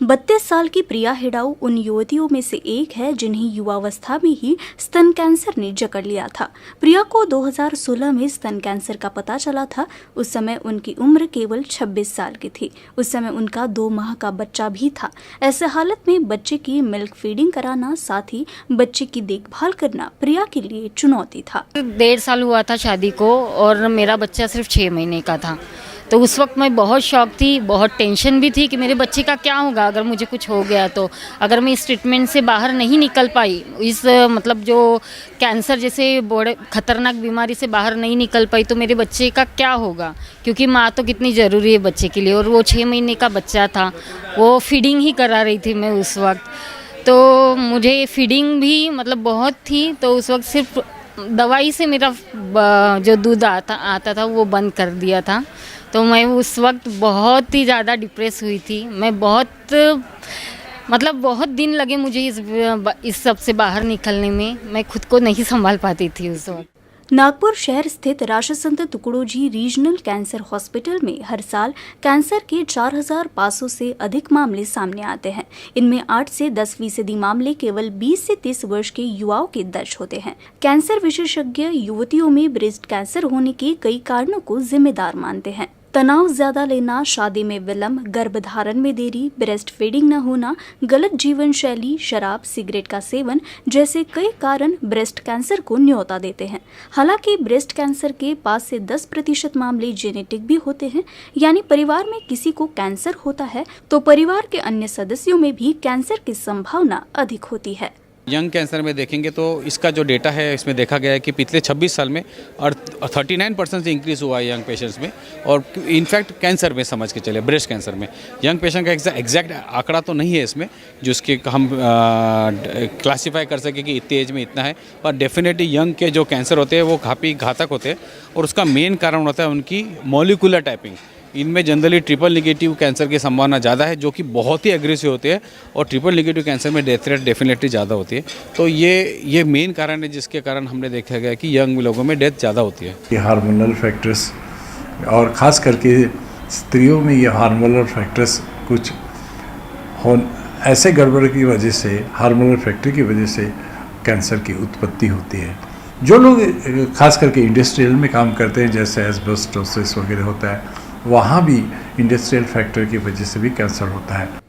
32 साल की प्रिया हिडाऊ उन युवतियों में से एक है जिन्हें युवावस्था में ही स्तन कैंसर ने जकड़ लिया था। प्रिया को 2016 में स्तन कैंसर का पता चला था। उस समय उनकी उम्र केवल 26 साल की थी। उस समय उनका 2 माह का बच्चा भी था। ऐसे हालत में बच्चे की मिल्क फीडिंग कराना, साथ ही बच्चे की देखभाल करना प्रिया के लिए चुनौती था। 1.5 साल हुआ था शादी को और मेरा बच्चा सिर्फ 6 महीने का था। तो उस वक्त मैं बहुत शॉक थी, बहुत टेंशन भी थी कि मेरे बच्चे का क्या होगा अगर मुझे कुछ हो गया तो। अगर मैं इस ट्रीटमेंट से बाहर नहीं निकल पाई, इस मतलब जो कैंसर जैसे बड़े खतरनाक बीमारी से बाहर नहीं निकल पाई तो मेरे बच्चे का क्या होगा, क्योंकि माँ तो कितनी ज़रूरी है बच्चे के लिए। और वो 6 महीने का बच्चा था, वो फीडिंग ही करा रही थी मैं उस वक्त। तो मुझे फीडिंग भी मतलब बहुत थी, तो उस वक्त सिर्फ दवाई से मेरा जो दूध आता था वो बंद कर दिया था। तो मैं उस वक्त बहुत ही ज़्यादा डिप्रेस हुई थी। मैं बहुत दिन लगे मुझे इस सब से बाहर निकलने में। मैं खुद को नहीं संभाल पाती थी उस वक्त। नागपुर शहर स्थित राष्ट्रसंत तुकडोजी रीजनल कैंसर हॉस्पिटल में हर साल कैंसर के 4,500 से अधिक मामले सामने आते हैं। इनमें 8 से 10% मामले केवल 20 से 30 वर्ष के युवाओं के दर्ज होते हैं। कैंसर विशेषज्ञ युवतियों में ब्रेस्ट कैंसर होने के कई कारणों को जिम्मेदार मानते हैं। तनाव ज्यादा लेना, शादी में विलंब, गर्भधारण में देरी, ब्रेस्ट फीडिंग न होना, गलत जीवन शैली, शराब, सिगरेट का सेवन जैसे कई कारण ब्रेस्ट कैंसर को न्योता देते हैं। हालांकि ब्रेस्ट कैंसर के 5 से 10% मामले जेनेटिक भी होते हैं, यानी परिवार में किसी को कैंसर होता है तो परिवार के अन्य सदस्यों में भी कैंसर की संभावना अधिक होती है। यंग कैंसर में देखेंगे तो इसका जो डेटा है इसमें देखा गया है कि पिछले 26 साल में और 39% से इंक्रीज़ हुआ है यंग पेशेंट्स में। और इनफैक्ट कैंसर में समझ के चले, ब्रेस्ट कैंसर में यंग पेशेंट का एग्जैक्ट आंकड़ा तो नहीं है इसमें जिसके हम क्लासीफाई कर सके कि इतने एज में इतना है, पर डेफिनेटली यंग के जो कैंसर होते हैं वो काफ़ी घातक होते हैं। और उसका मेन कारण होता है उनकी मॉलिक्यूलर टाइपिंग। इनमें जनरली ट्रिपल निगेटिव कैंसर की संभावना ज़्यादा है, जो कि बहुत ही एग्रेसिव होते हैं। और ट्रिपल निगेटिव कैंसर में डेथ रेट डेफिनेटली ज़्यादा होती है। तो ये मेन कारण है जिसके कारण हमने देखा गया कि यंग लोगों में डेथ ज़्यादा होती है। ये हार्मोनल फैक्टर्स और ख़ास करके स्त्रियों में ये हार्मोनल फैक्टर्स कुछ ऐसे गड़बड़ की वजह से, हार्मोनल फैक्टर की वजह से कैंसर की उत्पत्ति होती है। जो लोग खास करके इंडस्ट्रियल में काम करते हैं, जैसे एस्बेस्टोसिस वगैरह होता है, वहाँ भी इंडस्ट्रियल फैक्टर की वजह से भी कैंसर होता है।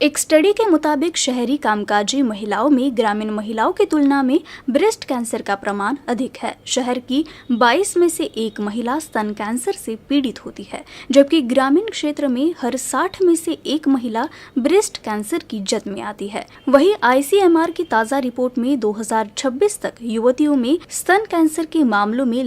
एक स्टडी के मुताबिक शहरी कामकाजी महिलाओं में ग्रामीण महिलाओं की तुलना में ब्रेस्ट कैंसर का प्रमाण अधिक है। शहर की 22 में से 1 महिला स्तन कैंसर से पीड़ित होती है, जबकि ग्रामीण क्षेत्र में हर 60 में से 1 महिला ब्रेस्ट कैंसर की जद में आती है। वहीं ICMR की ताज़ा रिपोर्ट में 2026 तक युवतियों में स्तन कैंसर के मामलों में